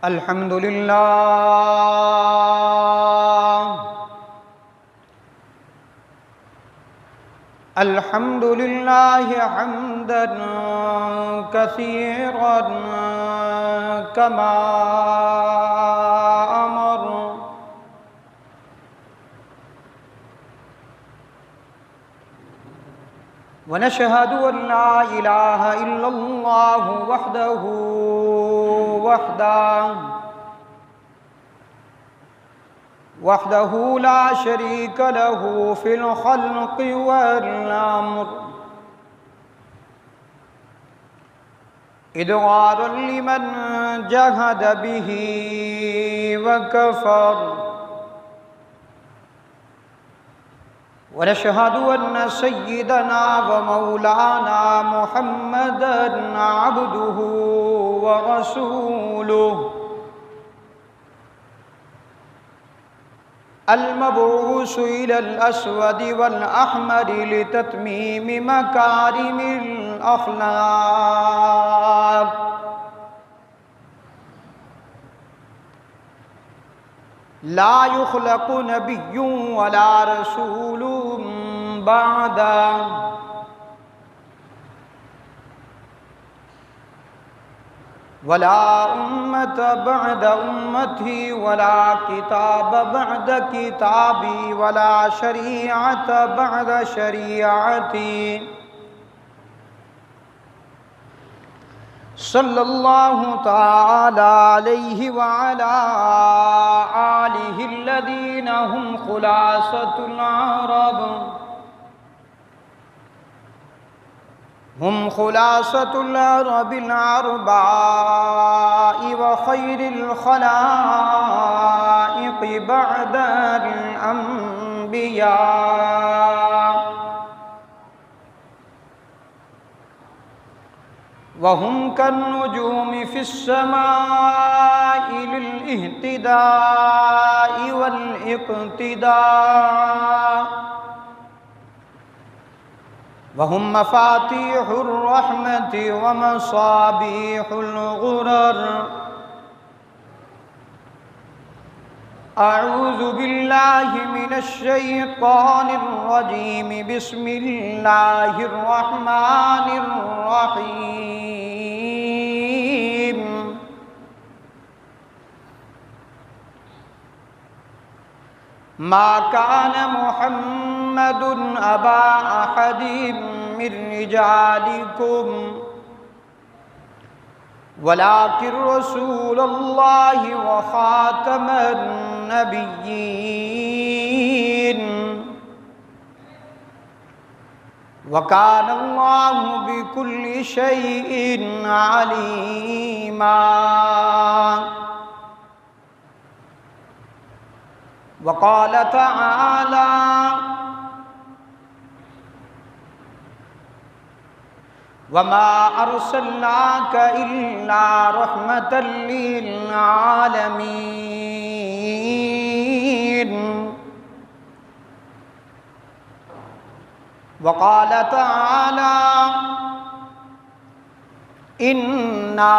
الحمد لله الحمد لله حمدا كثيرا كما أمر ونشهد أن لا إله إلا الله وحده لا شريك له في الخلق والأمر إدغارا لمن جهد به وكفر ونشهد أن سيدنا ومولانا محمدا عبده ورسوله المبعوث إلى الأسود والأحمر لتتميم مكارم الأخلاق لا يخلق نبي ولا رسول بعده ولا أمة بعد أمتي ولا كتاب بعد كتابي ولا شريعة بعد شريعتي صلى الله تعالى عليه وعلى آله الذين هم خلاصة العرب الأرباء وخير الخلائق بعد الأنبياء وهم كالنجوم في السماء للاهتداء والاقتداء وهم مفاتيح الرحمة ومصابيح الغرر أعوذ بالله من الشيطان الرجيم بسم الله الرحمن الرحيم ما كان محمد أبا أحد من رجالكم ولكن رسول الله وخاتم النبيين وكان الله بكل شيء عليما وقال تعالى وما أرسلناك إلا رحمة للعالمين وقال تعالى إنا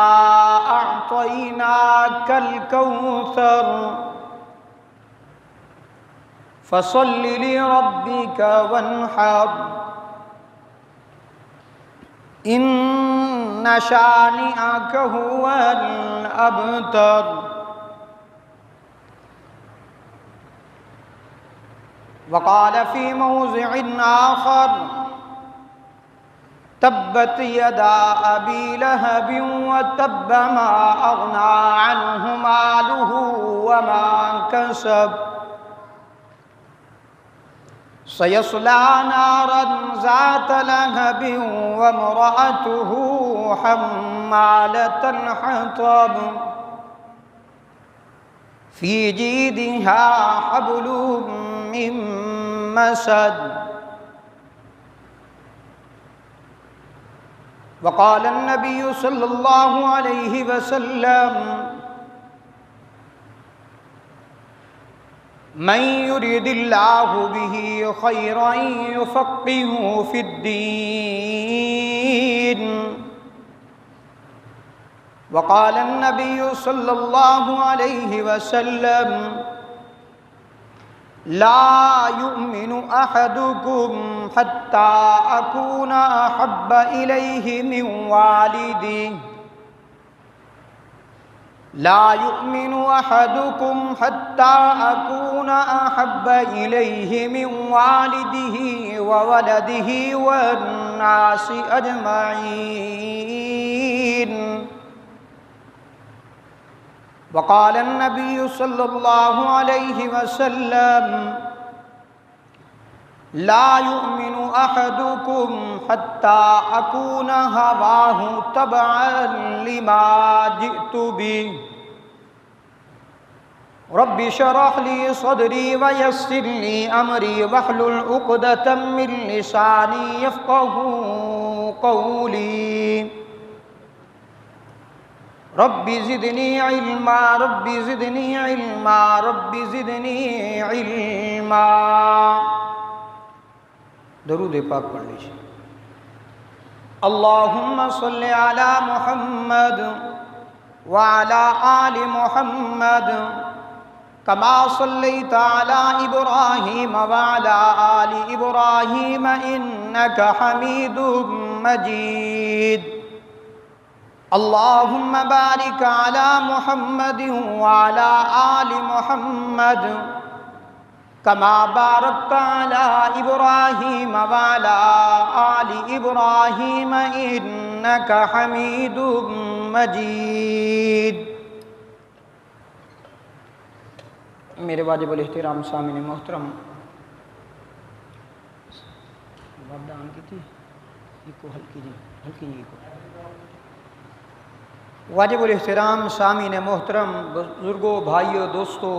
أعطيناك الكوثر فصل لربك وانحر إن شانئك هو الأبتر وقال في موضع آخر تبت يدا أبي لهب وتب ما أغنى عنه ماله وما كسب سيصلى نارا ذات لهب وامرأته حمالة الحطب في جيدها حبل من مسد وقال النبي صلى الله عليه وسلم من يريد الله به خيرا يفقهه في الدين وقال النبي صلى الله عليه وسلم لا يؤمن أحدكم حتى أكون أحب إليه من والده لا يؤمن أحدكم حتى أكون أحب إليه من والده وولده والناس أجمعين. وقال النبي صلى الله عليه وسلم لا يؤمن أحدكم حتى أكون هواه تبعا لما جئت به. رب اشرح لي صدري ويسر لي أمري واحلل عقدة من لساني يفقهوا قولي. رب زدنی علما رب زدنی علما رب زدنی علما. درود پاک پڑھ لیجیے. اللہم صل علی محمد وعلی آل محمد کما صلیت علی ابراہیم وعلی آل ابراہیم انک حمید مجید. اللہم بارک علی محمد وعلی آل محمد کما بارکت علی ابراہیم وعلی آل ابراہیم انک حمید مجید. میرے واجب الاحترام سامعین محترم، آن کی تھی کو ہلکی جی کو واجب الاحترام سامعین محترم، بزرگوں، بھائیوں، دوستوں،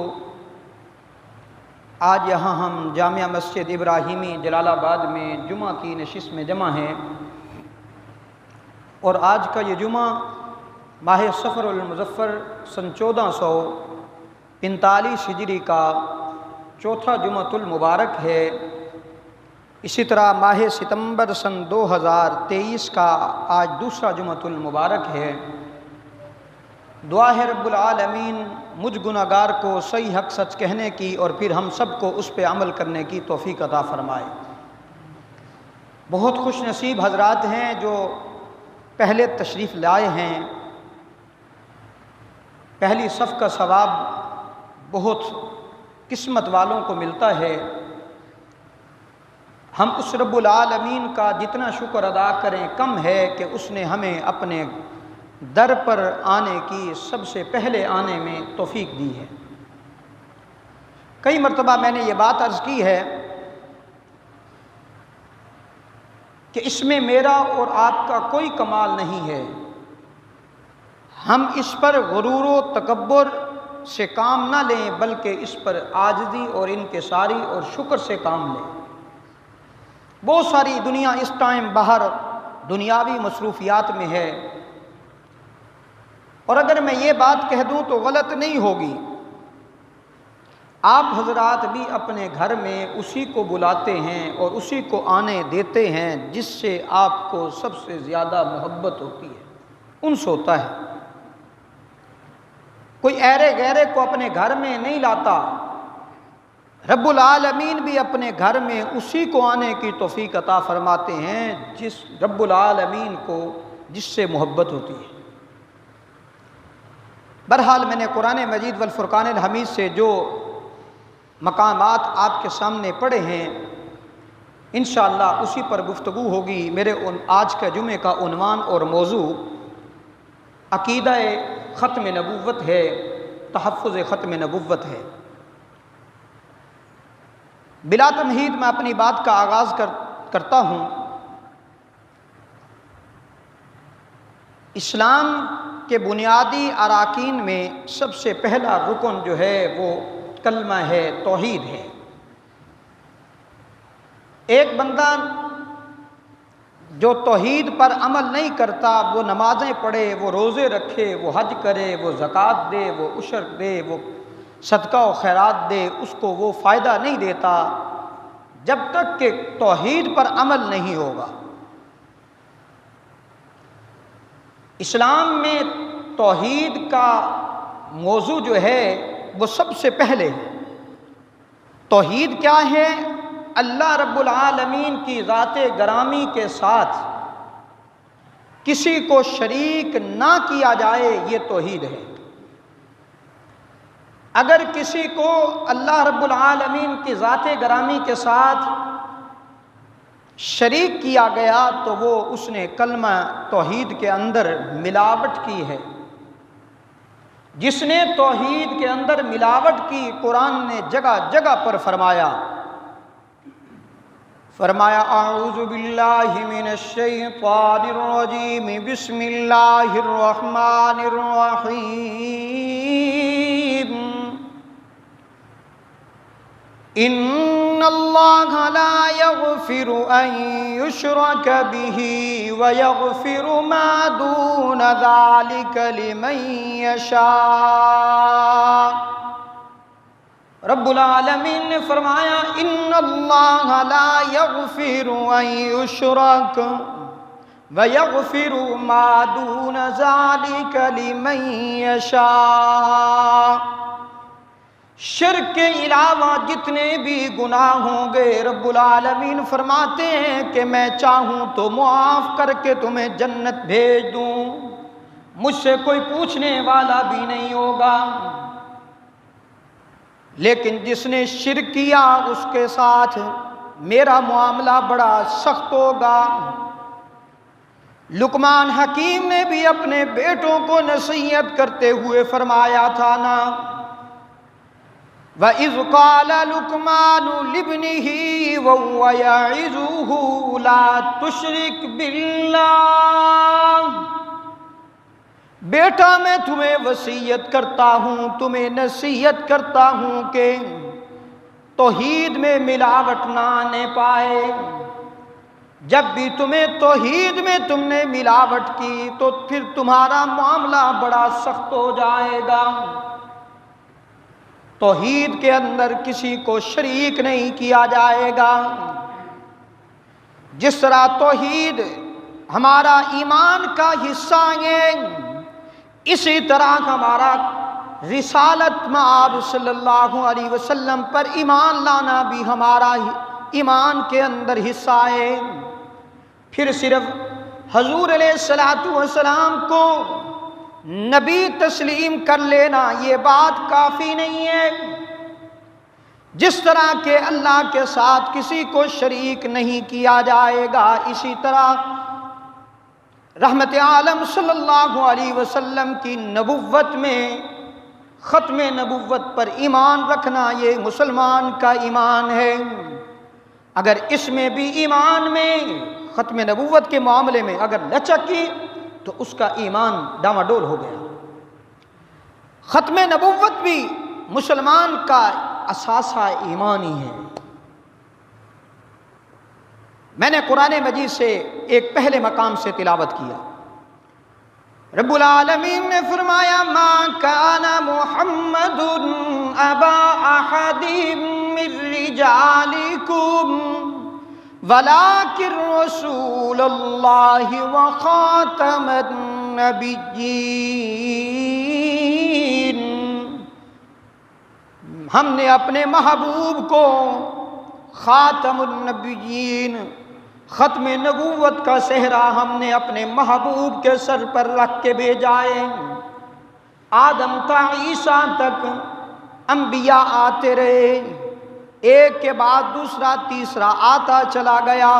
آج یہاں ہم جامعہ مسجد ابراہیمی جلال آباد میں جمعہ کی نشست میں جمع ہیں، اور آج کا یہ جمعہ ماہ صفر المظفر سن 1445 ہجری کا چوتھا جمعۃ المبارک ہے. اسی طرح ماہ ستمبر سن 2023 کا آج دوسرا جمعۃ المبارک ہے. دعا ہے رب العالمین مجھ گناہگار کو صحیح حق سچ کہنے کی اور پھر ہم سب کو اس پہ عمل کرنے کی توفیق عطا فرمائے. بہت خوش نصیب حضرات ہیں جو پہلے تشریف لائے ہیں. پہلی صف کا ثواب بہت قسمت والوں کو ملتا ہے. ہم اس رب العالمین کا جتنا شکر ادا کریں کم ہے کہ اس نے ہمیں اپنے در پر آنے کی سب سے پہلے آنے میں توفیق دی ہے. کئی مرتبہ میں نے یہ بات عرض کی ہے کہ اس میں میرا اور آپ کا کوئی کمال نہیں ہے. ہم اس پر غرور و تکبر سے کام نہ لیں بلکہ اس پر عاجزی اور انکساری اور شکر سے کام لیں. بہت ساری دنیا اس ٹائم باہر دنیاوی مصروفیات میں ہے، اور اگر میں یہ بات کہہ دوں تو غلط نہیں ہوگی. آپ حضرات بھی اپنے گھر میں اسی کو بلاتے ہیں اور اسی کو آنے دیتے ہیں جس سے آپ کو سب سے زیادہ محبت ہوتی ہے، انس ہوتا ہے. کوئی ایرے غیرے کو اپنے گھر میں نہیں لاتا. رب العالمین بھی اپنے گھر میں اسی کو آنے کی توفیق عطا فرماتے ہیں جس رب العالمین کو جس سے محبت ہوتی ہے. بہرحال میں نے قرآن مجید والفرقان الحمید سے جو مقامات آپ کے سامنے پڑھے ہیں انشاءاللہ اسی پر گفتگو ہوگی. میرے آج کا جمعے کا عنوان اور موضوع عقیدہ ختم نبوت ہے، تحفظ ختم نبوت ہے. بلا تمہید میں اپنی بات کا آغاز کرتا ہوں. اسلام کے بنیادی اراکین میں سب سے پہلا رکن جو ہے وہ کلمہ ہے، توحید ہے. ایک بندہ جو توحید پر عمل نہیں کرتا، وہ نمازیں پڑھے، وہ روزے رکھے، وہ حج کرے، وہ زکوٰۃ دے، وہ عشر دے، وہ صدقہ و خیرات دے، اس کو وہ فائدہ نہیں دیتا جب تک کہ توحید پر عمل نہیں ہوگا. اسلام میں توحید کا موضوع جو ہے وہ سب سے پہلے ہے۔ توحید کیا ہے؟ اللہ رب العالمین کی ذات گرامی کے ساتھ کسی کو شریک نہ کیا جائے، یہ توحید ہے۔ اگر کسی کو اللہ رب العالمین کی ذات گرامی کے ساتھ شریک کیا گیا تو وہ اس نے کلمہ توحید کے اندر ملاوٹ کی ہے۔ جس نے توحید کے اندر ملاوٹ کی، قرآن نے جگہ جگہ پر فرمایا اعوذ باللہ من الشیطان الرجیم بسم اللہ الرحمن الرحیم ان اللہ لا یغفر ان یشرک بہ ویغفر ما دون ذلک لمن یشاء۔ رب العالمین نے فرمایا ان اللہ لا یغفر ان یشرک ویغفر ما دون ذلک لمن یشاء۔ شرک کے علاوہ جتنے بھی گناہ ہوں گے رب العالمین فرماتے ہیں کہ میں چاہوں تو معاف کر کے تمہیں جنت بھیج دوں، مجھ سے کوئی پوچھنے والا بھی نہیں ہوگا۔ لیکن جس نے شرک کیا اس کے ساتھ میرا معاملہ بڑا سخت ہوگا۔ لقمان حکیم نے بھی اپنے بیٹوں کو نصیحت کرتے ہوئے فرمایا تھا نا، وَإِذْ قَالَ لُقْمَانُ لِابْنِهِ وَهُوَ يَعِظُهُ لَا تُشْرِكْ بِاللَّهِ، بیٹا میں تمہیں وصیت کرتا ہوں، تمہیں نصیحت کرتا ہوں کہ توحید میں ملاوٹ نہ آنے پائے۔ جب بھی تمہیں توحید میں تم نے ملاوٹ کی تو پھر تمہارا معاملہ بڑا سخت ہو جائے گا۔ توحید کے اندر کسی کو شریک نہیں کیا جائے گا۔ جس طرح توحید ہمارا ایمان کا حصہ ہے، اسی طرح ہمارا رسالت مآب صلی اللہ علیہ وسلم پر ایمان لانا بھی ہمارا ایمان کے اندر حصہ ہے۔ پھر صرف حضور علیہ الصلوۃ والسلام کو نبی تسلیم کر لینا یہ بات کافی نہیں ہے۔ جس طرح کہ اللہ کے ساتھ کسی کو شریک نہیں کیا جائے گا، اسی طرح رحمت عالم صلی اللہ علیہ وسلم کی نبوت میں ختم نبوت پر ایمان رکھنا یہ مسلمان کا ایمان ہے۔ اگر اس میں بھی ایمان میں ختم نبوت کے معاملے میں اگر لچک کی تو اس کا ایمان ڈاواڈول ہو گیا۔ ختم نبوت بھی مسلمان کا اثاثہ ایمانی ہے۔ میں نے قرآن مجید سے ایک پہلے مقام سے تلاوت کیا۔ رب العالمین نے فرمایا ما کان محمد ابا احد من رجالکم ولکن رسول اللہ وخاتم النبیین۔ ہم نے اپنے محبوب کو خاتم النبیین، ختم نبوت کا صحرا ہم نے اپنے محبوب کے سر پر رکھ کے بھیجا ہے۔ آدم تا عیسیٰ تک انبیاء آتے رہے، ایک کے بعد دوسرا تیسرا آتا چلا گیا،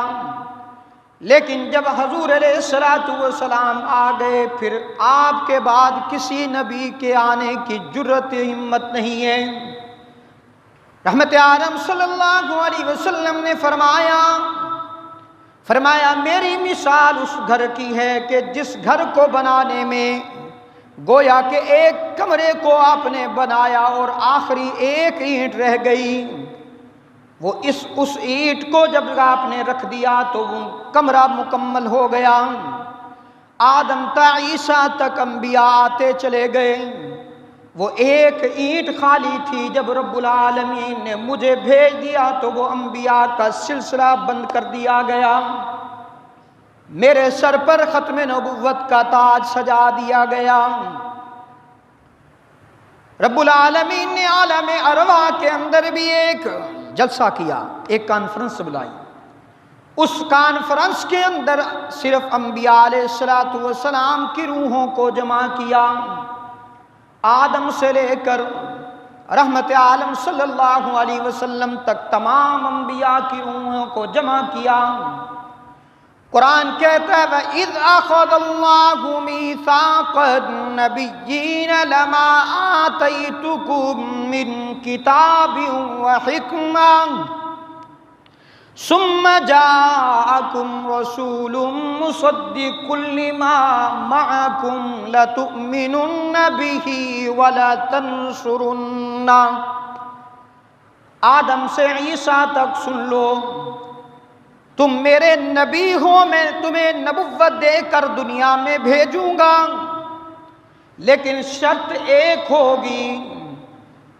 لیکن جب حضور علیہ الصلوۃ والسلام آ گئے پھر آپ کے بعد کسی نبی کے آنے کی جرت ہمت نہیں ہے۔ رحمت عالم صلی اللہ علیہ وسلم نے فرمایا میری مثال اس گھر کی ہے کہ جس گھر کو بنانے میں گویا کہ ایک کمرے کو آپ نے بنایا اور آخری ایک اینٹ رہ گئی، وہ اس اینٹ کو جب آپ نے رکھ دیا تو وہ کمرہ مکمل ہو گیا۔ آدم تا عیسیٰ تک انبیاء آتے چلے گئے، وہ ایک اینٹ خالی تھی۔ جب رب العالمین نے مجھے بھیج دیا تو وہ انبیاء کا سلسلہ بند کر دیا گیا۔ میرے سر پر ختم نبوت کا تاج سجا دیا گیا۔ رب العالمین نے عالم ارواح کے اندر بھی ایک جلسہ کیا، ایک کانفرنس بلائی۔ اس کانفرنس کے اندر صرف انبیاء علیہ السلام کی روحوں کو جمع کیا، آدم سے لے کر رحمت عالم صلی اللہ علیہ وسلم تک تمام انبیاء کی روحوں کو جمع کیا۔ قرآن کہتا ہے وَإِذْ أَخَذَ اللَّهُ مِيثَاقَ النَّبِيِّينَ لَمَا آتَيْتُكُم مِّن كِتَابٍ وَحِكْمَةٍ ثُمَّ جَاءَكُمْ رَسُولٌ مُصَدِّقٌ لِّمَا مَعَكُمْ لَتُؤْمِنُنَّ بِهِ وَلَتَنصُرُنَّهُ۔ آدم سے عیسیٰ تک سن لو، تم میرے نبی ہو، میں تمہیں نبوت دے کر دنیا میں بھیجوں گا، لیکن شرط ایک ہوگی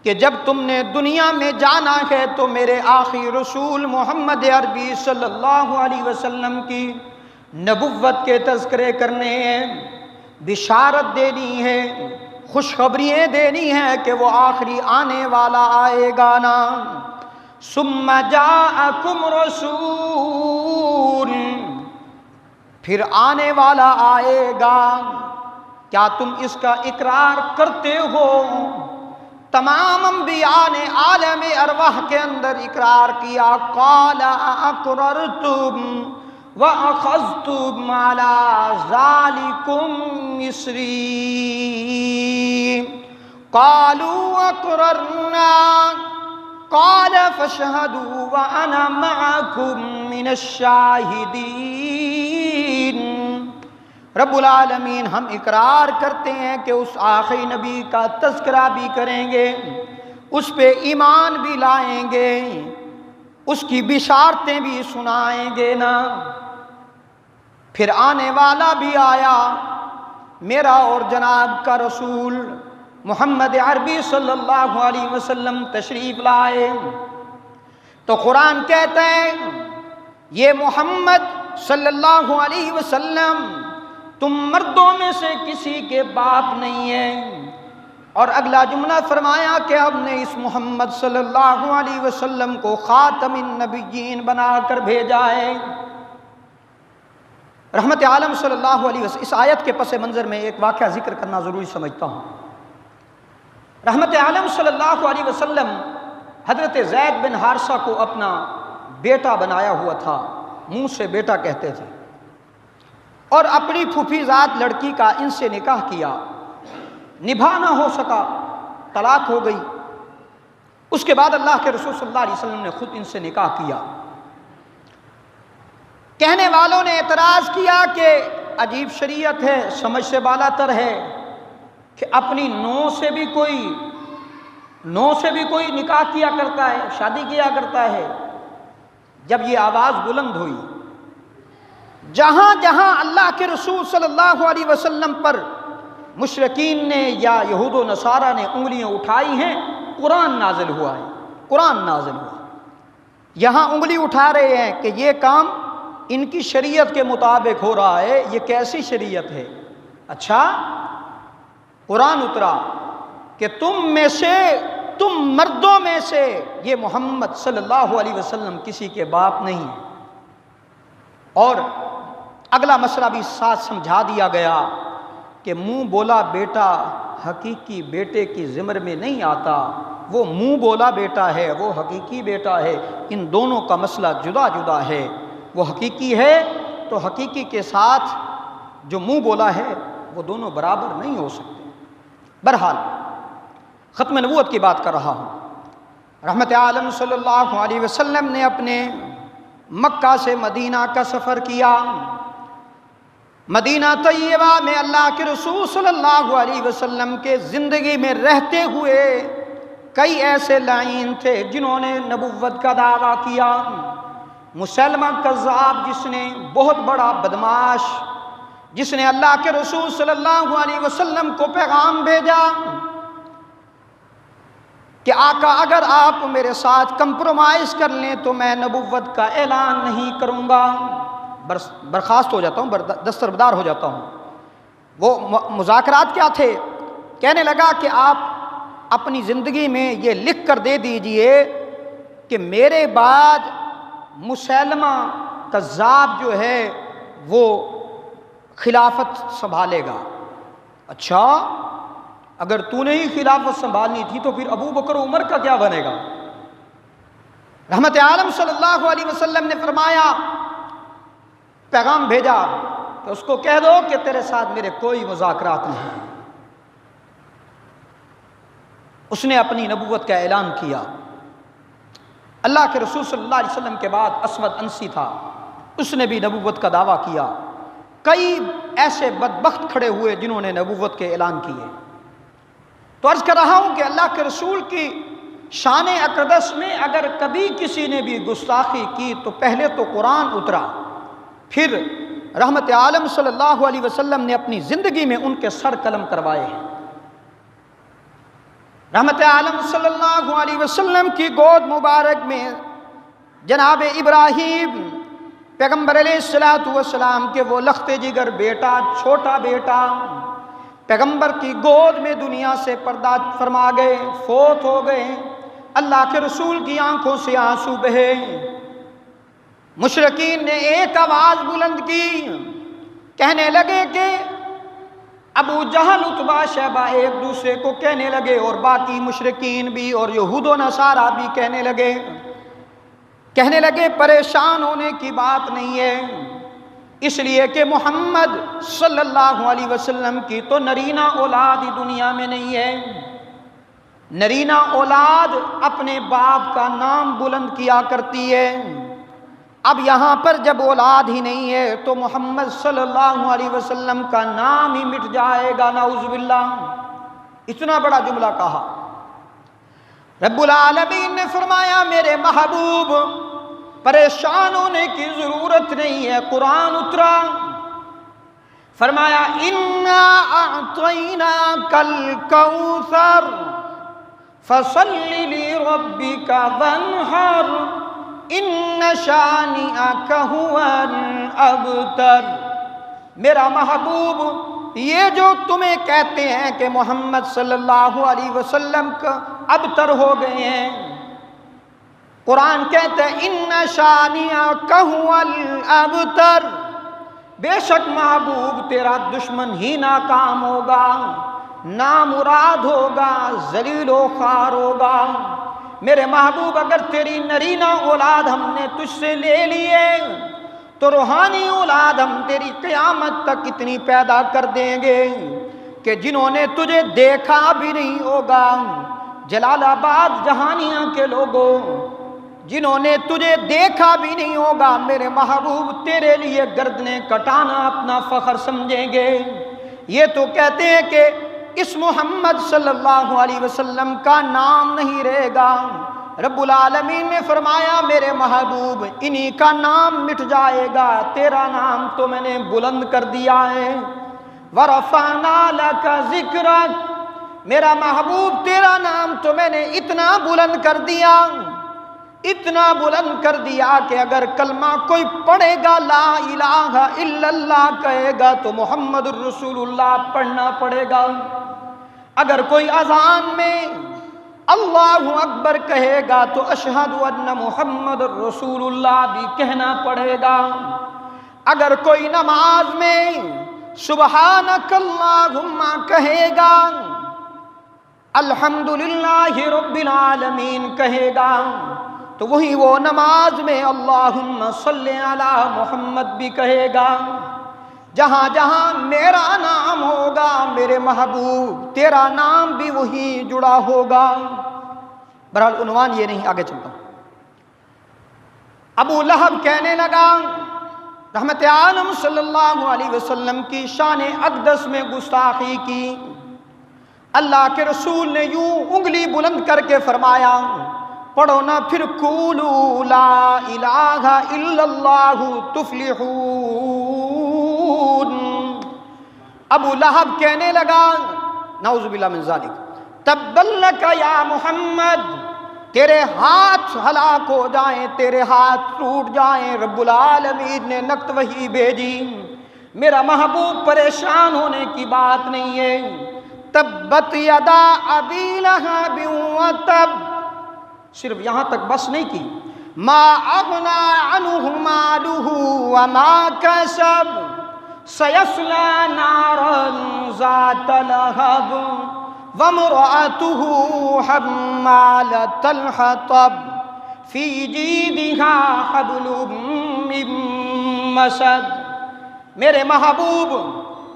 کہ جب تم نے دنیا میں جانا ہے تو میرے آخری رسول محمد عربی صلی اللہ علیہ وسلم کی نبوت کے تذکرے کرنے ہیں، بشارت دینی ہے، خوشخبریاں دینی ہے کہ وہ آخری آنے والا آئے گا نا۔ ثم جاءکم رسول، پھر آنے والا آئے گا۔ کیا تم اس کا اقرار کرتے ہو؟ تمام انبیاء نے عالم ارواح کے اندر اقرار کیا۔ قال اقررتم واخذتم على ذلكم مصری، قالوا اقررنا قال فاشهدوا وانا معكم من الشاہدین۔ رب العالمین ہم اقرار کرتے ہیں کہ اس آخری نبی کا تذکرہ بھی کریں گے، اس پہ ایمان بھی لائیں گے، اس کی بشارتیں بھی سنائیں گے نا۔ پھر آنے والا بھی آیا، میرا اور جناب کا رسول محمد عربی صلی اللہ علیہ وسلم تشریف لائے تو قرآن کہتا ہے یہ محمد صلی اللہ علیہ وسلم تم مردوں میں سے کسی کے باپ نہیں ہیں، اور اگلا جملہ فرمایا کہ ہم نے اس محمد صلی اللہ علیہ وسلم کو خاتم النبیین بنا کر بھیجا ہے۔ رحمت عالم صلی اللہ علیہ وسلم، اس آیت کے پس منظر میں ایک واقعہ ذکر کرنا ضروری سمجھتا ہوں۔ رحمت عالم صلی اللہ علیہ وسلم حضرت زید بن حارثہ کو اپنا بیٹا بنایا ہوا تھا، منہ سے بیٹا کہتے تھے، اور اپنی پھوپھی ذات لڑکی کا ان سے نکاح کیا، نبھا نہ ہو سکا، طلاق ہو گئی۔ اس کے بعد اللہ کے رسول صلی اللہ علیہ وسلم نے خود ان سے نکاح کیا۔ کہنے والوں نے اعتراض کیا کہ عجیب شریعت ہے، سمجھ سے بالا تر ہے کہ اپنی نو سے بھی کوئی نکاح کیا کرتا ہے، شادی کیا کرتا ہے۔ جب یہ آواز بلند ہوئی، جہاں جہاں اللہ کے رسول صلی اللہ علیہ وسلم پر مشرکین نے یا یہود و نصارہ نے انگلیاں اٹھائی ہیں، قرآن نازل ہوا ہے، قرآن نازل ہوا۔ یہاں انگلی اٹھا رہے ہیں کہ یہ کام ان کی شریعت کے مطابق ہو رہا ہے، یہ کیسی شریعت ہے؟ اچھا، قرآن اترا کہ تم مردوں میں سے یہ محمد صلی اللہ علیہ وسلم کسی کے باپ نہیں ہیں، اور اگلا مسئلہ بھی ساتھ سمجھا دیا گیا کہ منہ بولا بیٹا حقیقی بیٹے کی ذمر میں نہیں آتا، وہ منہ بولا بیٹا ہے، وہ حقیقی بیٹا ہے، ان دونوں کا مسئلہ جدا جدا ہے۔ وہ حقیقی ہے تو حقیقی کے ساتھ جو منہ بولا ہے وہ دونوں برابر نہیں ہو سکتے۔ بہرحال ختم نبوت کی بات کر رہا ہوں۔ رحمت عالم صلی اللہ علیہ وسلم نے اپنے مکہ سے مدینہ کا سفر کیا۔ مدینہ طیبہ میں اللہ کے رسول صلی اللہ علیہ وسلم کے زندگی میں رہتے ہوئے کئی ایسے لعین تھے جنہوں نے نبوت کا دعویٰ کیا۔ مسلمہ کذاب، جس نے بہت بڑا بدماش، جس نے اللہ کے رسول صلی اللہ علیہ وسلم کو پیغام بھیجا کہ آقا اگر آپ میرے ساتھ کمپرومائز کر لیں تو میں نبوت کا اعلان نہیں کروں گا۔ برخاست ہو جاتا ہوں، دستربدار ہو جاتا ہوں۔ وہ مذاکرات کیا تھے؟ کہنے لگا کہ آپ اپنی زندگی میں یہ لکھ کر دے دیجئے کہ میرے بعد مسیلمہ کذاب جو ہے وہ خلافت سنبھالے گا۔ اچھا، اگر تو نے ہی خلافت سنبھالنی تھی تو پھر ابو بکر عمر کا کیا بنے گا؟ رحمت عالم صلی اللہ علیہ وسلم نے فرمایا، پیغام بھیجا کہ اس کو کہہ دو کہ تیرے ساتھ میرے کوئی مذاکرات نہیں۔ اس نے اپنی نبوت کا اعلان کیا۔ اللہ کے رسول صلی اللہ علیہ وسلم کے بعد اسود انسی تھا، اس نے بھی نبوت کا دعویٰ کیا۔ کئی ایسے بدبخت کھڑے ہوئے جنہوں نے نبوت کے اعلان کیے۔ تو عرض کر رہا ہوں کہ اللہ کے رسول کی شان اقدس میں اگر کبھی کسی نے بھی گستاخی کی تو پہلے تو قرآن اترا، پھر رحمت عالم صلی اللہ علیہ وسلم نے اپنی زندگی میں ان کے سر قلم کروائے ہیں۔ رحمت عالم صلی اللہ علیہ وسلم کی گود مبارک میں جناب ابراہیم پیغمبر علیہ السلام کے وہ لخت جگر بیٹا، چھوٹا بیٹا، پیغمبر کی گود میں دنیا سے پردہ فرما گئے، فوت ہو گئے۔ اللہ کے رسول کی آنکھوں سے آنسو بہے۔ مشرکین نے ایک آواز بلند کی، کہنے لگے کہ ابو جہل عتبہ شیبہ ایک دوسرے کو کہنے لگے، اور باقی مشرکین بھی اور یہود و نصارہ بھی کہنے لگے پریشان ہونے کی بات نہیں ہے، اس لیے کہ محمد صلی اللہ علیہ وسلم کی تو نرینہ اولاد ہی دنیا میں نہیں ہے۔ نرینہ اولاد اپنے باپ کا نام بلند کیا کرتی ہے، اب یہاں پر جب اولاد ہی نہیں ہے تو محمد صلی اللہ علیہ وسلم کا نام ہی مٹ جائے گا، نعوذ باللہ۔ اتنا بڑا جملہ کہا۔ رب العالمین نے فرمایا میرے محبوب پریشان ہونے کی ضرورت نہیں ہے، قرآن اترا، فرمایا انا اعطیناک الکوثر فصل لربک وانحر ان شانئک هو الابتر۔ میرا محبوب یہ جو تمہیں کہتے ہیں کہ محمد صلی اللہ علیہ وسلم کا ابتر ہو گئے ہیں، قرآن کہتا ہے ان شانئک هو الابتر، بے شک محبوب تیرا دشمن ہی ناکام ہوگا، نامراد ہوگا، ذلیل و خوار ہوگا۔ میرے محبوب اگر تیری نرینہ اولاد ہم نے تجھ سے لے لیے تو روحانی اولاد ہم تیری قیامت تک اتنی پیدا کر دیں گے کہ جنہوں نے تجھے دیکھا بھی نہیں ہوگا۔ جلال آباد جہانیاں کے لوگوں، جنہوں نے تجھے دیکھا بھی نہیں ہوگا، میرے محبوب تیرے لیے گردنیں کٹانا اپنا فخر سمجھیں گے۔ یہ تو کہتے ہیں کہ اس محمد صلی اللہ علیہ وسلم کا نام نہیں رہے گا۔ رب العالمین نے فرمایا میرے محبوب انہی کا نام مٹ جائے گا، تیرا نام تو میں نے بلند کر دیا ہے۔ وَرَفَعْنَا لَكَ ذِكْرَكَ، میرا محبوب تیرا نام تو میں نے اتنا بلند کر دیا، اتنا بلند کر دیا کہ اگر کلمہ کوئی پڑھے گا لا الہ الا اللہ کہے گا تو محمد الرسول اللہ پڑھنا پڑے گا۔ اگر کوئی اذان میں اللہ اکبر کہے گا تو اشہد ان محمد الرسول اللہ بھی کہنا پڑے گا۔ اگر کوئی نماز میں سبحانک اللہم کہے گا، الحمدللہ رب العالمین کہے گا، تو وہی وہ نماز میں اللہم صلی علی محمد بھی کہے گا۔ جہاں جہاں میرا نام ہوگا میرے محبوب تیرا نام بھی وہی جڑا ہوگا۔ بہرحال عنوان یہ نہیں، آگے چلتا ہوں۔ ابو لہب کہنے لگا، رحمت عالم صلی اللہ علیہ وسلم کی شان اقدس میں گستاخی کی۔ اللہ کے رسول نے یوں انگلی بلند کر کے فرمایا، پڑھو نا پھر قولوا لا الہ الا اللہ تفلحون۔ ابو لہب کہنے لگا، نعوذ باللہ من ذالک، تبا لک یا محمد، تیرے ہاتھ ہلاک ہو جائیں، تیرے ہاتھ ٹوٹ جائیں۔ رب العالمین نے نقط وحی بھیجی، میرا محبوب پریشان ہونے کی بات نہیں ہے۔ تبت یدا ابی لہب وتب، صرف یہاں تک بس نہیں کی، ما اغنی عنہ مالہ وما کسب سیصلی نارا ذات لہب وامرأتہ حمالۃ الحطب فی جیدہا حبل من مسد۔ میرے محبوب،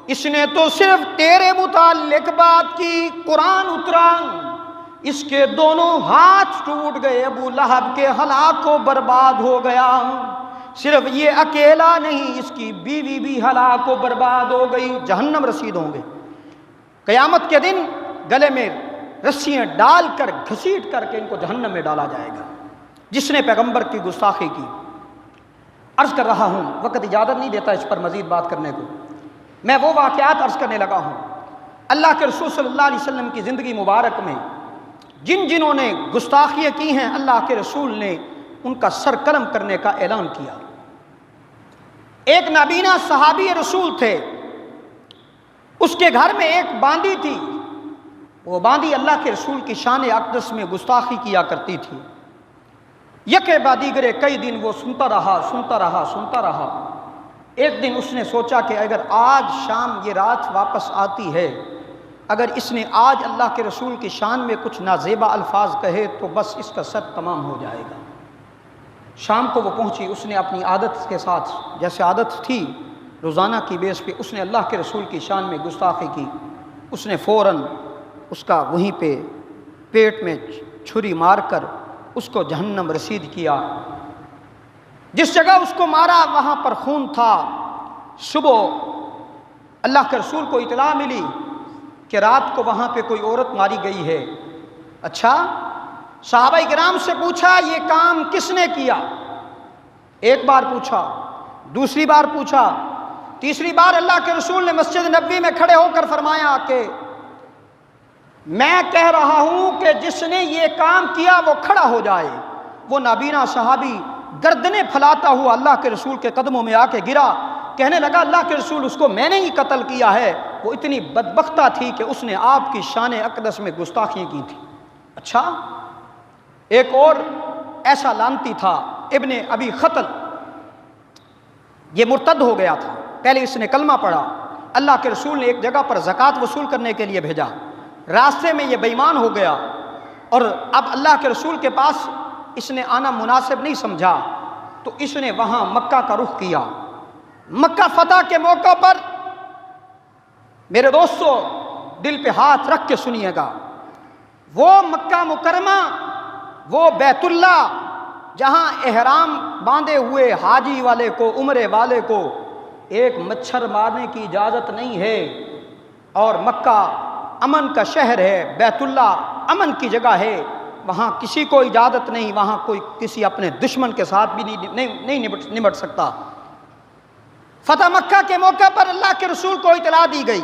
اس نے تو صرف تیرے متعلق بات کی، قرآن اترا، اس کے دونوں ہاتھ ٹوٹ گئے، ابو لہب کے ہلاک و برباد ہو گیا۔ صرف یہ اکیلا نہیں، اس کی بیوی بھی ہلاک و برباد ہو گئی، جہنم رسید ہوں گے۔ قیامت کے دن گلے میں رسیاں ڈال کر گھسیٹ کر کے ان کو جہنم میں ڈالا جائے گا، جس نے پیغمبر کی گستاخی کی۔ عرض کر رہا ہوں، وقت اجازت نہیں دیتا اس پر مزید بات کرنے کو، میں وہ واقعات عرض کرنے لگا ہوں اللہ کے رسول صلی اللہ علیہ وسلم کی زندگی مبارک میں جنہوں نے گستاخیاں کی ہیں، اللہ کے رسول نے ان کا سر قلم کرنے کا اعلان کیا۔ ایک نابینا صحابی رسول تھے، اس کے گھر میں ایک باندی تھی، وہ باندی اللہ کے رسول کی شان اقدس میں گستاخی کیا کرتی تھی۔ یکے بعد دیگرے کئی دن وہ سنتا رہا۔ ایک دن اس نے سوچا کہ اگر آج شام یہ رات واپس آتی ہے، اگر اس نے آج اللہ کے رسول کی شان میں کچھ نازیبا الفاظ کہے تو بس اس کا سر تمام ہو جائے گا۔ شام کو وہ پہنچی، اس نے اپنی عادت کے ساتھ، جیسے عادت تھی روزانہ کی بیس پہ، اس نے اللہ کے رسول کی شان میں گستاخی کی۔ اس نے فوراً اس کا وہیں پہ پیٹ میں چھری مار کر اس کو جہنم رسید کیا۔ جس جگہ اس کو مارا وہاں پر خون تھا۔ صبح اللہ کے رسول کو اطلاع ملی کہ رات کو وہاں پہ کوئی عورت ماری گئی ہے۔ اچھا، صحابہ کرام سے پوچھا یہ کام کس نے کیا؟ ایک بار پوچھا، دوسری بار پوچھا، تیسری بار اللہ کے رسول نے مسجد نبوی میں کھڑے ہو کر فرمایا کہ میں کہہ رہا ہوں کہ جس نے یہ کام کیا وہ کھڑا ہو جائے۔ وہ نابینا صحابی گردنیں پھیلاتا ہوا اللہ کے رسول کے قدموں میں آ کے گرا، کہنے لگا اللہ کے رسول اس کو میں نے ہی قتل کیا ہے، وہ اتنی بدبختہ تھی کہ اس نے آپ کی شان اقدس میں گستاخیاں کی تھی۔ اچھا، ایک اور ایسا لعنتی تھا ابن ابی خطل، یہ مرتد ہو گیا تھا، پہلے اس نے کلمہ پڑھا، اللہ کے رسول نے ایک جگہ پر زکوٰۃ وصول کرنے کے لیے بھیجا، راستے میں یہ بے ایمان ہو گیا اور اب اللہ کے رسول کے پاس اس نے آنا مناسب نہیں سمجھا، تو اس نے وہاں مکہ کا رخ کیا۔ مکہ فتح کے موقع پر میرے دوستو دل پہ ہاتھ رکھ کے سنیے گا، وہ مکہ مکرمہ، وہ بیت اللہ جہاں احرام باندھے ہوئے حاجی والے کو، عمرے والے کو ایک مچھر مارنے کی اجازت نہیں ہے، اور مکہ امن کا شہر ہے، بیت اللہ امن کی جگہ ہے، وہاں کسی کو اجازت نہیں، وہاں کوئی کسی اپنے دشمن کے ساتھ بھی نہیں نمٹ سکتا۔ فتح مکہ کے موقع پر اللہ کے رسول کو اطلاع دی گئی،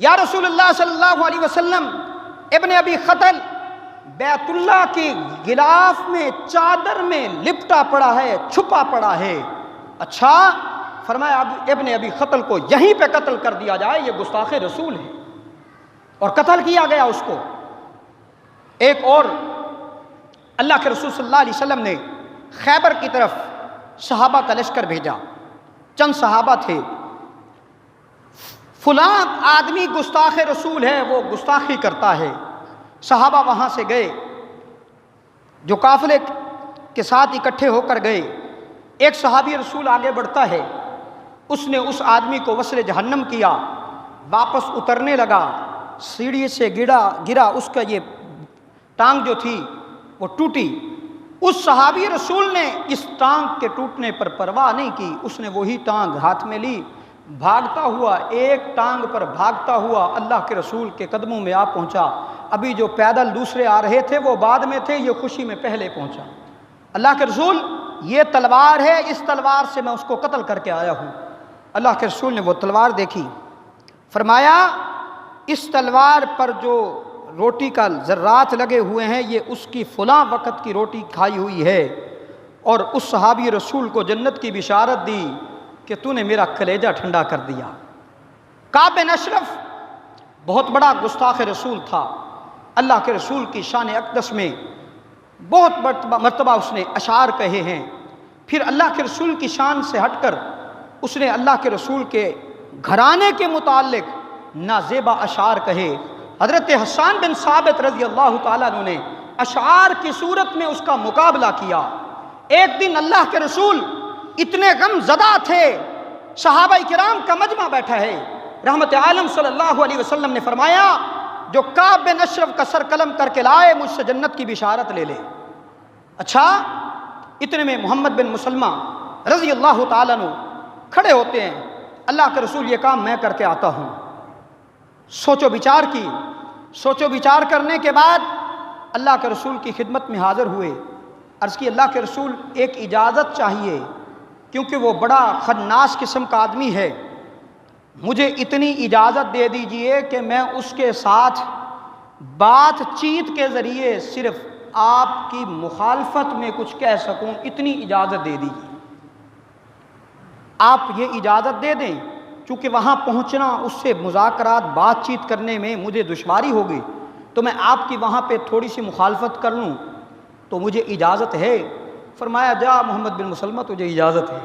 یا رسول اللہ صلی اللہ علیہ وسلم، ابن ابی خطل بیت اللہ کی غلاف میں، چادر میں لپٹا پڑا ہے، چھپا پڑا ہے۔ اچھا، فرمایا ابن ابی خطل کو یہیں پہ قتل کر دیا جائے، یہ گستاخ رسول ہے، اور قتل کیا گیا اس کو۔ ایک اور اللہ کے رسول صلی اللہ علیہ وسلم نے خیبر کی طرف صحابہ کا لشکر بھیجا، چند صحابہ تھے، فلاں آدمی گستاخ رسول ہے، وہ گستاخی کرتا ہے۔ صحابہ وہاں سے گئے، جو قافلے کے ساتھ اکٹھے ہو کر گئے، ایک صحابی رسول آگے بڑھتا ہے، اس نے اس آدمی کو وصل جہنم کیا، واپس اترنے لگا، سیڑھی سے گرا، اس کا یہ ٹانگ جو تھی وہ ٹوٹی۔ اس صحابی رسول نے اس ٹانگ کے ٹوٹنے پر پرواہ نہیں کی، اس نے وہی ٹانگ ہاتھ میں لی، بھاگتا ہوا، ایک ٹانگ پر بھاگتا ہوا اللہ کے رسول کے قدموں میں آ پہنچا۔ ابھی جو پیدل دوسرے آ رہے تھے وہ بعد میں تھے، یہ خوشی میں پہلے پہنچا۔ اللہ کے رسول، یہ تلوار ہے، اس تلوار سے میں اس کو قتل کر کے آیا ہوں۔ اللہ کے رسول نے وہ تلوار دیکھی، فرمایا اس تلوار پر جو روٹی کا ذرات لگے ہوئے ہیں، یہ اس کی فلاں وقت کی روٹی کھائی ہوئی ہے، اور اس صحابی رسول کو جنت کی بشارت دی کہ تو نے میرا کلیجہ ٹھنڈا کر دیا۔ کعب بن اشرف بہت بڑا گستاخ رسول تھا، اللہ کے رسول کی شان اقدس میں بہت مرتبہ اس نے اشعار کہے ہیں، پھر اللہ کے رسول کی شان سے ہٹ کر اس نے اللہ کے رسول کے گھرانے کے متعلق نازیبا اشعار کہے۔ حضرت حسان بن ثابت رضی اللہ تعالیٰ عنہ نے اشعار کی صورت میں اس کا مقابلہ کیا۔ ایک دن اللہ کے رسول اتنے غم زدہ تھے، صحابہ کرام کا مجمع بیٹھا ہے، رحمت عالم صلی اللہ علیہ وسلم نے فرمایا جو کعب بن اشرف کا سر قلم کر کے لائے مجھ سے جنت کی بشارت لے لے۔ اچھا، اتنے میں محمد بن مسلمہ رضی اللہ تعالیٰ عنہ کھڑے ہوتے ہیں، اللہ کے رسول یہ کام میں کر کے آتا ہوں۔ سوچو بچار کی، سوچو بچار کرنے کے بعد اللہ کے رسول کی خدمت میں حاضر ہوئے، عرض کی اللہ کے رسول ایک اجازت چاہیے، کیونکہ وہ بڑا خناس قسم کا آدمی ہے، مجھے اتنی اجازت دے دیجئے کہ میں اس کے ساتھ بات چیت کے ذریعے صرف آپ کی مخالفت میں کچھ کہہ سکوں، اتنی اجازت دے دیجئے۔ آپ یہ اجازت دے دیں، چونکہ وہاں پہنچنا، اس سے مذاکرات بات چیت کرنے میں مجھے دشواری ہوگی، تو میں آپ کی وہاں پہ تھوڑی سی مخالفت کر لوں تو مجھے اجازت ہے؟ فرمایا جا محمد بن مسلمہ، تجھے اجازت ہے۔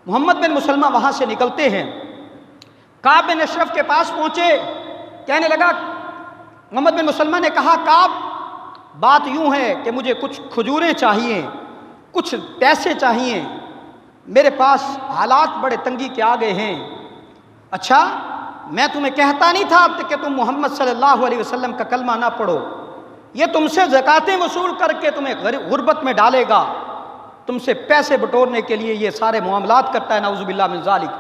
محمد بن مسلمہ وہاں سے نکلتے ہیں، کعب بن اشرف کے پاس پہنچے، کہنے لگا، محمد بن مسلمہ نے کہا کعب بات یوں ہے کہ مجھے کچھ کھجوریں چاہیے، کچھ پیسے چاہیے، میرے پاس حالات بڑے تنگی کے آگے ہیں۔ اچھا، میں تمہیں کہتا نہیں تھا کہ تم محمد صلی اللہ علیہ وسلم کا کلمہ نہ پڑھو، یہ تم سے زکاتیں وصول کر کے تمہیں غربت میں ڈالے گا، تم سے پیسے بٹورنے کے لیے یہ سارے معاملات کرتا ہے، نعوذ باللہ من ذالک۔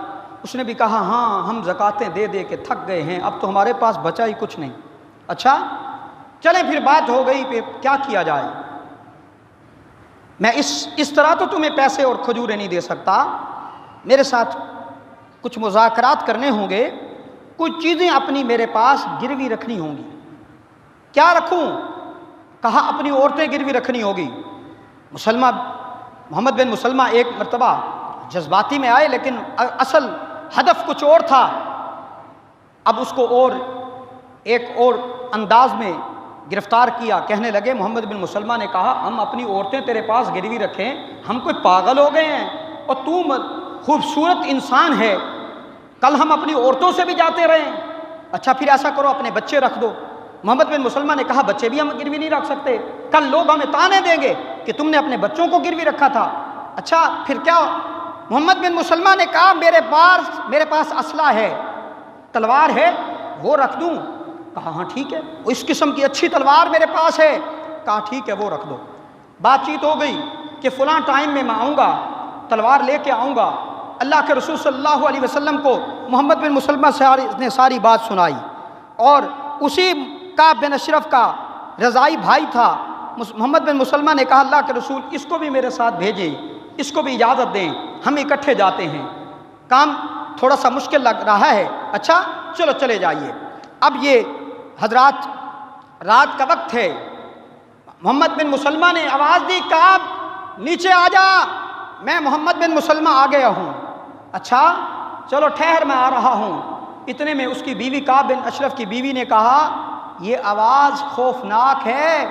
اس نے بھی کہا ہاں، ہم زکاتیں دے دے کے تھک گئے ہیں، اب تو ہمارے پاس بچا ہی کچھ نہیں۔ اچھا چلیں، پھر بات ہو گئی، پھر کیا کیا جائے؟ میں اس طرح تو تمہیں پیسے اور کھجوریں نہیں دے سکتا، میرے ساتھ کچھ مذاکرات کرنے ہوں گے، کچھ چیزیں اپنی میرے پاس گروی رکھنی ہوں گی۔ کیا رکھوں؟ کہا اپنی عورتیں گروی رکھنی ہوگی۔ محمد بن مسلمہ ایک مرتبہ جذباتی میں آئے، لیکن اصل ہدف کچھ اور تھا۔ اب اس کو اور ایک اور انداز میں گرفتار کیا، کہنے لگے، محمد بن مسلمہ نے کہا ہم اپنی عورتیں تیرے پاس گروی رکھیں، ہم کوئی پاگل ہو گئے ہیں؟ اور تو خوبصورت انسان ہے، کل ہم اپنی عورتوں سے بھی جاتے رہے ہیں۔ اچھا پھر ایسا کرو، اپنے بچے رکھ دو۔ محمد بن مسلمہ نے کہا بچے بھی ہم گروی نہیں رکھ سکتے، کل لوگ ہمیں تانے دیں گے کہ تم نے اپنے بچوں کو گروی رکھا تھا۔ اچھا پھر کیا؟ محمد بن مسلمہ نے کہا میرے پاس اسلحہ ہے، تلوار ہے، وہ رکھ دوں؟ کہا ہاں ٹھیک ہے، اس قسم کی اچھی تلوار میرے پاس ہے۔ کہا ٹھیک ہے، وہ رکھ دو۔ بات چیت ہو گئی کہ فلاں ٹائم میں آؤں گا، تلوار لے کے آؤں گا۔ اللہ کے رسول صلی اللہ علیہ وسلم کو محمد بن مسلمہ نے ساری بات سنائی، اور اسی کعب بن اشرف کا رضائی بھائی تھا۔ محمد بن مسلمہ نے کہا اللہ کے رسول اس کو بھی میرے ساتھ بھیجیں، اس کو بھی اجازت دیں، ہم اکٹھے جاتے ہیں، کام تھوڑا سا مشکل لگ رہا ہے۔ اچھا چلو چلے جائیے۔ اب یہ حضرات رات کا وقت ہے، محمد بن مسلمہ نے آواز دی کعب نیچے آ جا، میں محمد بن مسلمہ آ گیا ہوں۔ اچھا چلو ٹھہر، میں آ رہا ہوں۔ اتنے میں اس کی بیوی کعب بن اشرف کی بیوی نے کہا یہ آواز خوفناک ہے،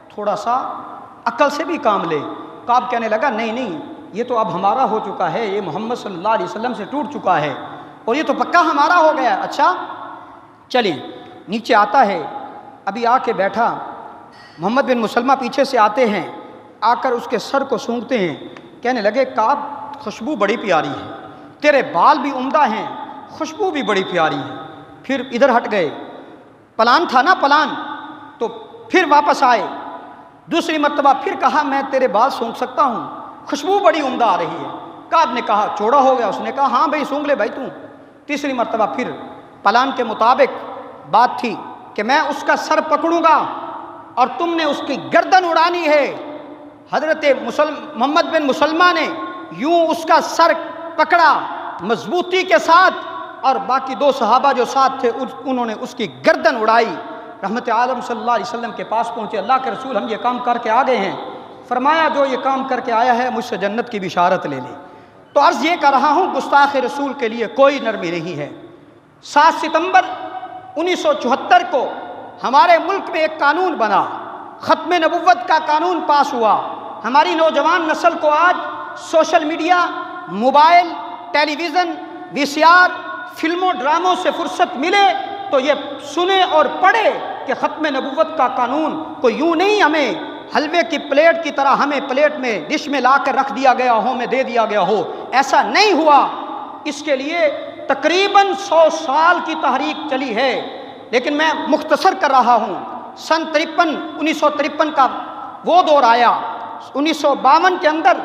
تھوڑا سا عقل سے بھی کام لے۔ کعب کہنے لگا نہیں، یہ تو اب ہمارا ہو چکا ہے، یہ محمد صلی اللہ علیہ وسلم سے ٹوٹ چکا ہے، اور یہ تو پکا ہمارا ہو گیا۔ اچھا چلیں، نیچے آتا ہے، ابھی آ کے بیٹھا، محمد بن مسلمہ پیچھے سے آتے ہیں، آ کر اس کے سر کو سونگھتے ہیں، کہنے لگے کعب خوشبو بڑی پیاری ہے، تیرے بال بھی عمدہ ہیں، خوشبو بھی بڑی پیاری ہے۔ پھر ادھر ہٹ گئے، پلان تھا نا پلان، تو پھر واپس آئے، دوسری مرتبہ پھر کہا میں تیرے بال سونگھ سکتا ہوں، خوشبو بڑی عمدہ آ رہی ہے۔ کعب نے کہا چوڑا ہو گیا، اس نے کہا ہاں بھائی سونگھ لے بھائی تو۔ تیسری مرتبہ پھر پلان کے مطابق بات تھی کہ میں اس کا سر پکڑوں گا اور تم نے اس کی گردن اڑانی ہے۔ حضرت محمد بن مسلمہ نے یوں اس کا سر پکڑا مضبوطی کے ساتھ، اور باقی دو صحابہ جو ساتھ تھے انہوں نے اس کی گردن اڑائی۔ رحمت عالم صلی اللہ علیہ وسلم کے پاس پہنچے، اللہ کے رسول ہم یہ کام کر کے آ گئے ہیں۔ فرمایا جو یہ کام کر کے آیا ہے مجھ سے جنت کی بشارت لے لے۔ تو عرض یہ کر رہا ہوں گستاخ رسول کے لیے کوئی نرمی نہیں ہے۔ 7 ستمبر 1974 کو ہمارے ملک میں ایک قانون بنا، ختم نبوت کا قانون پاس ہوا۔ ہماری نوجوان نسل کو آج سوشل میڈیا، موبائل، ٹیلی ویژن، وی سی آر، فلموں ڈراموں سے فرصت ملے تو یہ سنے اور پڑھے کہ ختم نبوت کا قانون کوئی یوں نہیں ہمیں حلوے کی پلیٹ کی طرح ہمیں پلیٹ میں ڈش میں لا کر رکھ دیا گیا ہو، میں دے دیا گیا ہو، ایسا نہیں ہوا۔ اس کے لیے تقریباً 100 سال کی تحریک چلی ہے، لیکن میں مختصر کر رہا ہوں۔ سن 1953 کا وہ دور آیا۔ 1952 کے اندر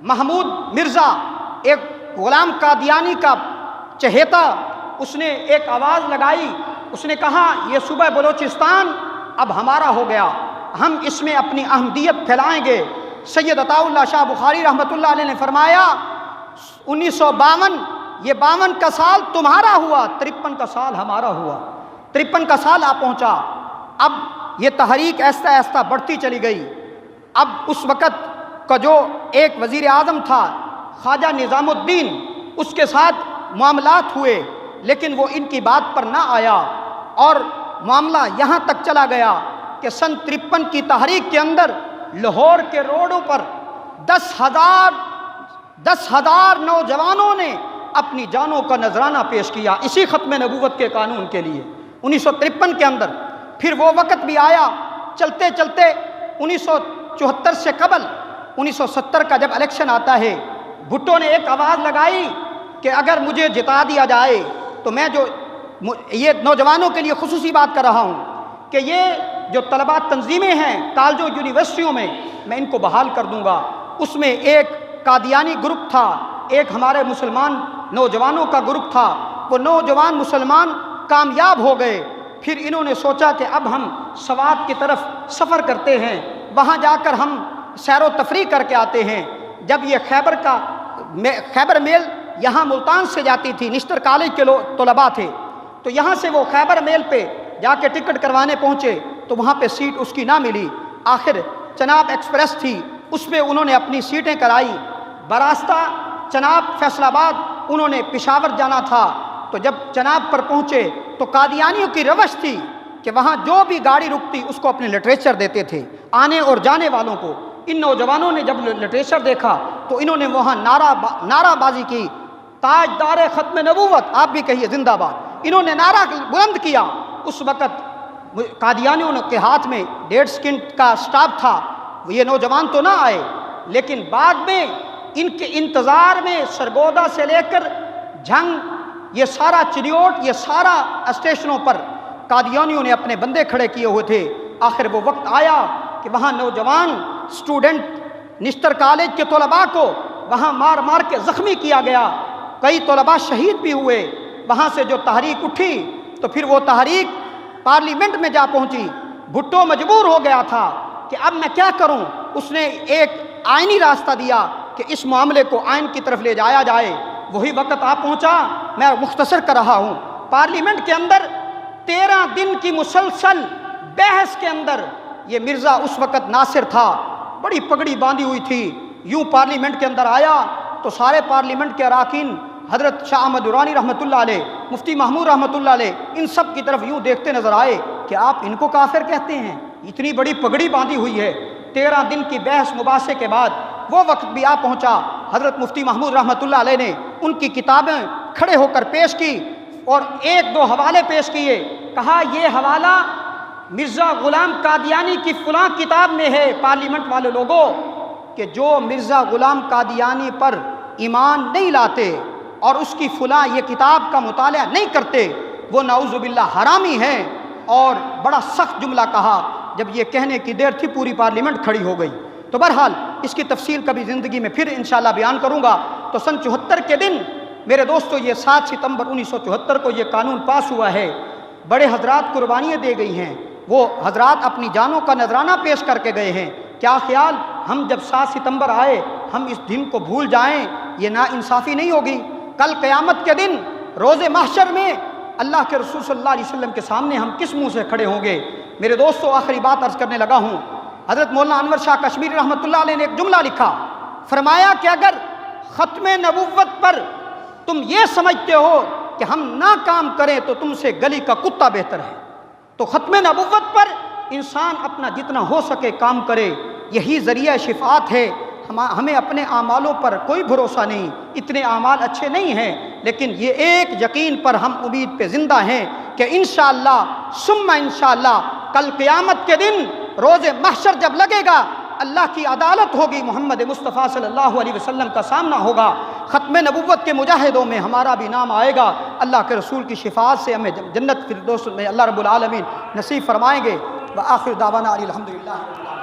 محمود مرزا، ایک غلام قادیانی کا چہیتا، اس نے ایک آواز لگائی، اس نے کہا یہ صوبہ بلوچستان اب ہمارا ہو گیا، ہم اس میں اپنی احمدیت پھیلائیں گے۔ سید عطا اللہ شاہ بخاری رحمۃ اللہ علیہ نے فرمایا 1952 یہ 52 کا سال تمہارا ہوا، 53 کا سال ہمارا ہوا، 53 کا سال آ پہنچا۔ اب یہ تحریک ایسا ایسا بڑھتی چلی گئی۔ اب اس وقت کا جو ایک وزیر اعظم تھا خواجہ نظام الدین، اس کے ساتھ معاملات ہوئے، لیکن وہ ان کی بات پر نہ آیا، اور معاملہ یہاں تک چلا گیا کہ سن 53 کی تحریک کے اندر لاہور کے روڈوں پر 10,000 نوجوانوں نے اپنی جانوں کا نذرانہ پیش کیا اسی ختم نبوت کے قانون کے لیے 1953 کے اندر۔ پھر وہ وقت بھی آیا، چلتے چلتے 1974 سے قبل 1970 کا جب الیکشن آتا ہے، بھٹو نے ایک آواز لگائی کہ اگر مجھے جتا دیا جائے تو میں یہ نوجوانوں کے لیے خصوصی بات کر رہا ہوں کہ یہ جو طلباء تنظیمیں ہیں کالجوں یونیورسٹیوں میں ان کو بحال کر دوں گا۔ اس میں ایک قادیانی گروپ تھا، ایک ہمارے مسلمان نوجوانوں کا گروپ تھا، وہ نوجوان مسلمان کامیاب ہو گئے۔ پھر انہوں نے سوچا کہ اب ہم سوات کی طرف سفر کرتے ہیں، وہاں جا کر ہم سیر و تفریح کر کے آتے ہیں۔ جب یہ خیبر میل یہاں ملتان سے جاتی تھی، نشتر کالج کے طلباء تھے، تو یہاں سے وہ خیبر میل پہ جا کے ٹکٹ کروانے پہنچے تو وہاں پہ سیٹ اس کی نہ ملی۔ آخر چناب ایکسپریس تھی، اس پہ انہوں نے اپنی سیٹیں کرائی۔ براستہ چناب فیصل آباد انہوں نے پشاور جانا تھا، تو جب چناب پر پہنچے تو قادیانیوں کی روش تھی کہ وہاں جو بھی گاڑی رکتی اس کو اپنے لٹریچر دیتے تھے آنے اور جانے والوں کو۔ ان نوجوانوں نے جب لٹریچر دیکھا تو انہوں نے وہاں نعرہ بازی کی، تاجدار ختم نبوت، آپ بھی کہیے زندہ باد۔ انہوں نے نعرہ بلند کیا۔ اس وقت قادیانیوں کے ہاتھ میں 1.5 سیکنڈ کا سٹاپ تھا، یہ نوجوان تو نہ آئے، لیکن بعد میں ان کے انتظار میں سرگودا سے لے کر جھنگ، یہ سارا چریوٹ، یہ سارا اسٹیشنوں پر قادیانیوں نے اپنے بندے کھڑے کیے ہوئے تھے۔ آخر وہ وقت آیا کہ وہاں نوجوان اسٹوڈنٹ نشتر کالج کے طلباء کو وہاں مار مار کے زخمی کیا گیا، کئی طلباء شہید بھی ہوئے۔ وہاں سے جو تحریک اٹھی تو پھر وہ تحریک پارلیمنٹ میں جا پہنچی۔ بھٹو مجبور ہو گیا تھا کہ اب میں کیا کروں، اس نے ایک آئینی راستہ دیا کہ اس معاملے کو آئین کی طرف لے جایا جائے۔ وہی وقت آ پہنچا، میں مختصر کر رہا ہوں، پارلیمنٹ کے اندر 13 دن کی مسلسل بحث کے اندر یہ مرزا اس وقت ناصر تھا، بڑی پگڑی باندھی ہوئی تھی، یوں پارلیمنٹ کے اندر آیا تو سارے پارلیمنٹ کے اراکین، حضرت شاہ احمد درانی رحمۃ اللہ علیہ، مفتی محمود رحمۃ اللہ علیہ، ان سب کی طرف یوں دیکھتے نظر آئے کہ آپ ان کو کافر کہتے ہیں، اتنی بڑی پگڑی باندھی ہوئی ہے۔ 13 دن کی بحث مباحثے کے بعد وہ وقت بھی آ پہنچا، حضرت مفتی محمود رحمۃ اللہ علیہ نے ان کی کتابیں کھڑے ہو کر پیش کی اور 1-2 حوالے پیش کیے، کہا یہ حوالہ مرزا غلام قادیانی کی فلاں کتاب میں ہے پارلیمنٹ والے لوگوں، کہ جو مرزا غلام قادیانی پر ایمان نہیں لاتے اور اس کی فلاں یہ کتاب کا مطالعہ نہیں کرتے وہ نعوذ باللہ حرامی ہیں۔ اور بڑا سخت جملہ کہا، جب یہ کہنے کی دیر تھی پوری پارلیمنٹ کھڑی ہو گئی۔ تو بہرحال اس کی تفصیل کبھی زندگی میں پھر انشاءاللہ بیان کروں گا۔ تو سن 74 کے دن میرے دوستو، یہ 7 ستمبر 1974 کو یہ قانون پاس ہوا ہے۔ بڑے حضرات قربانیاں دے گئی ہیں، وہ حضرات اپنی جانوں کا نذرانہ پیش کر کے گئے ہیں۔ کیا خیال ہم جب 7 ستمبر آئے ہم اس دن کو بھول جائیں؟ یہ نا انصافی نہیں ہوگی۔ کل قیامت کے دن روز محشر میں اللہ کے رسول صلی اللہ علیہ وسلم کے سامنے ہم کس منہ سے کھڑے ہوں گے؟ میرے دوستو، آخری بات عرض کرنے لگا ہوں۔ حضرت مولانا انور شاہ کشمیری رحمۃ اللہ علیہ نے ایک جملہ لکھا، فرمایا کہ اگر ختم نبوت پر تم یہ سمجھتے ہو کہ ہم نہ کام کریں تو تم سے گلی کا کتا بہتر ہے۔ تو ختم نبوت پر انسان اپنا جتنا ہو سکے کام کرے، یہی ذریعہ شفاعت ہے۔ ہمیں اپنے اعمالوں پر کوئی بھروسہ نہیں، اتنے اعمال اچھے نہیں ہیں، لیکن یہ ایک یقین پر ہم امید پہ زندہ ہیں کہ انشاءاللہ ثم انشاءاللہ کل قیامت کے دن روز محشر جب لگے گا، اللہ کی عدالت ہوگی، محمد مصطفیٰ صلی اللہ علیہ وسلم کا سامنا ہوگا، ختم نبوت کے مجاہدوں میں ہمارا بھی نام آئے گا، اللہ کے رسول کی شفاعت سے ہمیں جنت فردوس میں اللہ رب العالمین نصیب فرمائیں گے۔ وآخر دعوانا الحمدللہ۔